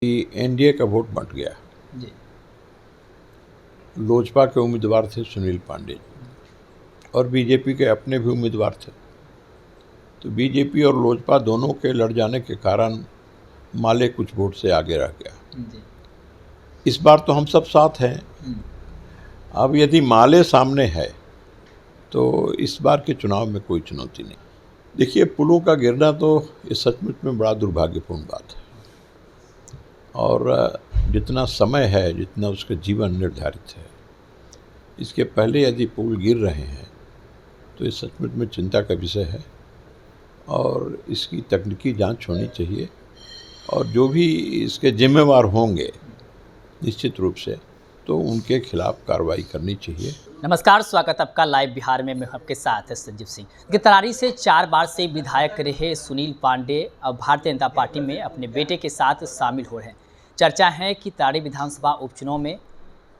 कि एनडीए का वोट बंट गया। जी। लोजपा के उम्मीदवार थे सुनील पांडे जी और बीजेपी के अपने भी उम्मीदवार थे। तो बीजेपी और लोजपा दोनों के लड़ जाने के कारण माले कुछ वोट से आगे रह गया। जी। इस बार तो हम सब साथ हैं। अब यदि माले सामने है तो इस बार के चुनाव में कोई चुनौती नहीं। देखिए, पुलों का गिरना तो ये सचमुच में बड़ा दुर्भाग्यपूर्ण बात है और जितना समय है, जितना उसका जीवन निर्धारित है, इसके पहले यदि पुल गिर रहे हैं तो ये सचमुच में चिंता का विषय है और इसकी तकनीकी जांच होनी चाहिए और जो भी इसके जिम्मेवार होंगे निश्चित रूप से तो उनके खिलाफ कार्रवाई करनी चाहिए। नमस्कार, स्वागत आपका लाइव बिहार में। मैं आपके साथ है संजीव सिंह। तरारी से 4 बार से विधायक रहे सुनील पांडे अब भारतीय जनता पार्टी में अपने बेटे के साथ शामिल हो रहे हैं। चर्चा है कि तरारी विधानसभा उपचुनाव में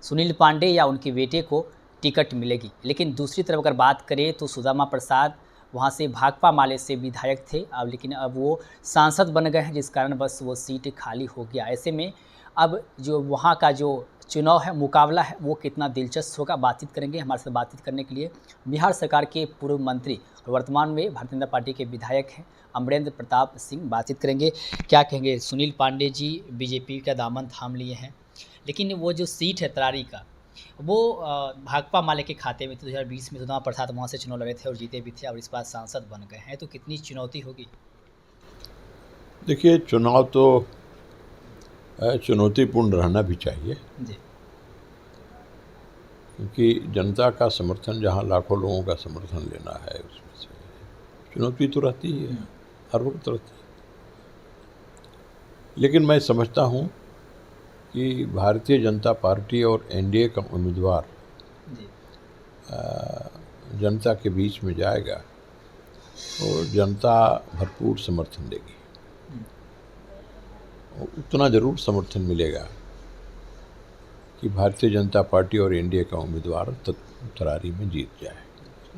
सुनील पांडे या उनके बेटे को टिकट मिलेगी। लेकिन दूसरी तरफ अगर बात करें तो सुदामा प्रसाद वहां से भाकपा माले से विधायक थे, लेकिन अब वो सांसद बन गए हैं, जिस कारण बस वो सीट खाली हो गया। ऐसे में अब जो वहाँ का जो चुनाव है, मुकाबला है, वो कितना दिलचस्प होगा, बातचीत करेंगे। हमारे साथ बातचीत करने के लिए बिहार सरकार के पूर्व मंत्री और वर्तमान में भारतीय जनता पार्टी के विधायक हैं अमरेंद्र प्रताप सिंह। बातचीत करेंगे। क्या कहेंगे? सुनील पांडे जी बीजेपी का दामन थाम लिए हैं, लेकिन वो जो सीट है तरारी का, वो भाकपा माले के खाते में। 2020 में सुदामा प्रसाद वहाँ से चुनाव लड़े थे और जीते भी थे और इस बार सांसद बन गए हैं, तो कितनी चुनौती होगी? देखिए, चुनाव तो चुनौतीपूर्ण रहना भी चाहिए जी। क्योंकि जनता का समर्थन जहाँ लाखों लोगों का समर्थन लेना है उसमें से चुनौती तो रहती ही है, हर वक्त रहती है। लेकिन मैं समझता हूँ कि भारतीय जनता पार्टी और एनडीए का उम्मीदवार जी। जनता के बीच में जाएगा और जनता भरपूर समर्थन देगी। उतना ज़रूर समर्थन मिलेगा कि भारतीय जनता पार्टी और एनडीए का उम्मीदवार तरारी में जीत जाए।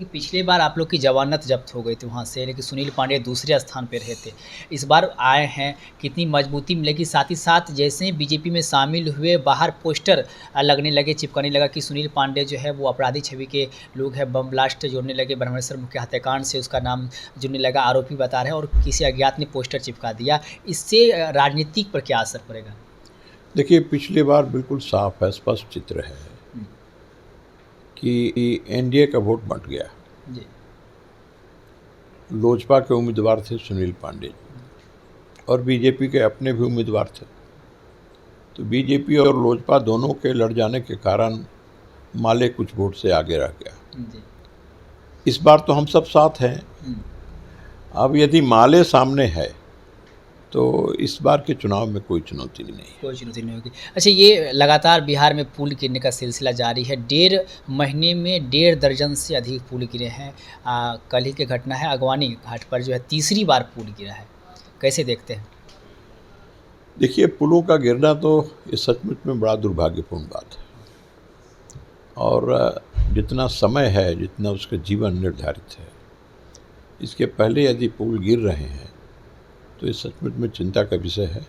पिछली बार आप लोग की जमानत जब्त हो गई थी वहाँ से, लेकिन सुनील पांडे दूसरे स्थान पे रहे थे। इस बार आए हैं, कितनी मजबूती मिलेगी? साथ ही साथ जैसे ही बीजेपी में शामिल हुए, बाहर पोस्टर लगने लगे, चिपकने लगा कि सुनील पांडे जो है वो अपराधी छवि के लोग हैं, बम ब्लास्ट जोड़ने लगे, ब्रह्मेश्वर मुख्य हत्याकांड से उसका नाम जुड़ने लगा, आरोपी बता रहे हैं, और किसी अज्ञात ने पोस्टर चिपका दिया। इससे राजनीतिक पर क्या असर पड़ेगा? देखिए, पिछली बार बिल्कुल साफ है, स्पष्ट चित्र है कि एनडीए का वोट बंट गया। जी। लोजपा के उम्मीदवार थे सुनील पांडे जी और बीजेपी के अपने भी उम्मीदवार थे। तो बीजेपी और लोजपा दोनों के लड़ जाने के कारण माले कुछ वोट से आगे रह गया। जी। इस बार तो हम सब साथ हैं। अब यदि माले सामने है तो इस बार के चुनाव में कोई चुनौती नहीं। कोई चुनौती नहीं होगी। अच्छा, ये लगातार बिहार में पुल गिरने का सिलसिला जारी है। 1.5 महीने में 1.5 दर्जन से अधिक पुल गिरे हैं। कल ही की घटना है, अगवानी घाट पर जो है तीसरी बार पुल गिरा है। कैसे देखते हैं? देखिए, पुलों का गिरना तो ये सचमुच में बड़ा दुर्भाग्यपूर्ण बात है और जितना समय है, जितना उसका जीवन निर्धारित है, इसके पहले यदि पुल गिर रहे हैं तो ये सचमुच में चिंता का विषय है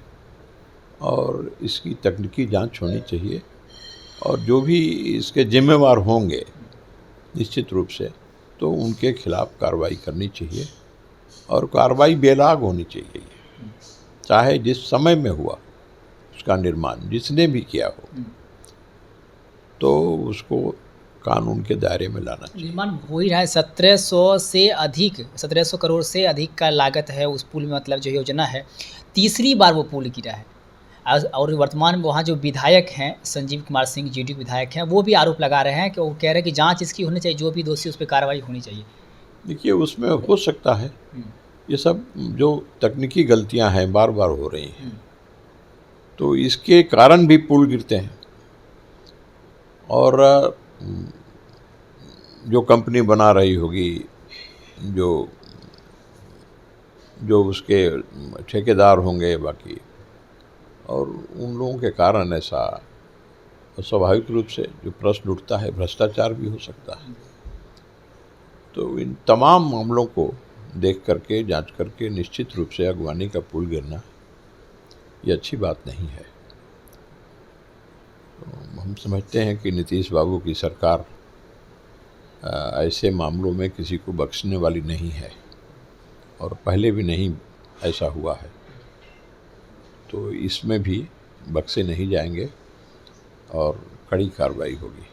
और इसकी तकनीकी जांच होनी चाहिए और जो भी इसके जिम्मेवार होंगे निश्चित रूप से तो उनके खिलाफ कार्रवाई करनी चाहिए और कार्रवाई बेलाग होनी चाहिए। चाहे जिस समय में हुआ उसका निर्माण जिसने भी किया हो तो उसको कानून के दायरे में लाना चाहिए। निर्माण हो ही रहा है। 1700 करोड़ से अधिक का लागत है उस पुल में, मतलब जो योजना है। तीसरी बार वो पुल गिरा है। और वर्तमान में वहाँ जो विधायक हैं संजीव कुमार सिंह, जेडीयू विधायक हैं, वो भी आरोप लगा रहे हैं कि वो कह रहे हैं कि जांच इसकी होनी चाहिए, जो भी दोषी उस पर कार्रवाई होनी चाहिए। देखिए, उसमें हो सकता है ये सब जो तकनीकी गलतियां हैं बार बार हो रही हैं तो इसके कारण भी पुल गिरते हैं और जो कंपनी बना रही होगी, जो जो उसके ठेकेदार होंगे बाकी, और उन लोगों के कारण ऐसा स्वाभाविक रूप से जो प्रश्न उठता है, भ्रष्टाचार भी हो सकता है। तो इन तमाम मामलों को देख करके, जांच करके निश्चित रूप से अगवानी का पुल गिरना ये अच्छी बात नहीं है। तो हम समझते हैं कि नीतीश बाबू की सरकार ऐसे मामलों में किसी को बख्शने वाली नहीं है और पहले भी नहीं ऐसा हुआ है, तो इसमें भी बख्शे नहीं जाएंगे और कड़ी कार्रवाई होगी।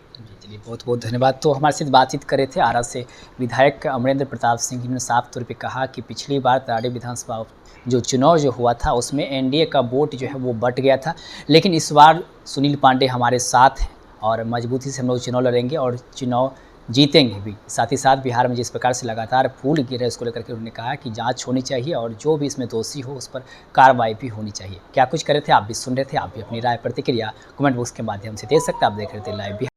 चलिए, बहुत बहुत धन्यवाद। तो हमारे साथ बातचीत कर रहे थे आरा से विधायक अमरेंद्र प्रताप सिंह, जिन्होंने साफ तौर पे कहा कि पिछली बार तरारी विधानसभा जो चुनाव जो हुआ था उसमें एनडीए का वोट जो है वो बट गया था, लेकिन इस बार सुनील पांडे हमारे साथ हैं और मजबूती से हम लोग चुनाव लड़ेंगे और चुनाव जीतेंगे भी। साथ ही साथ बिहार में जिस प्रकार से लगातार पुल गिर रहे उसको लेकर के उन्होंने कहा कि जांच होनी चाहिए और जो भी इसमें दोषी हो उस पर कार्रवाई भी होनी चाहिए। क्या कुछ कर रहे थे, आप भी सुन रहे थे। आप भी अपनी राय प्रतिक्रिया कमेंट बॉक्स के माध्यम से दे सकते हैं। आप देख रहे थे लाइव बिहार।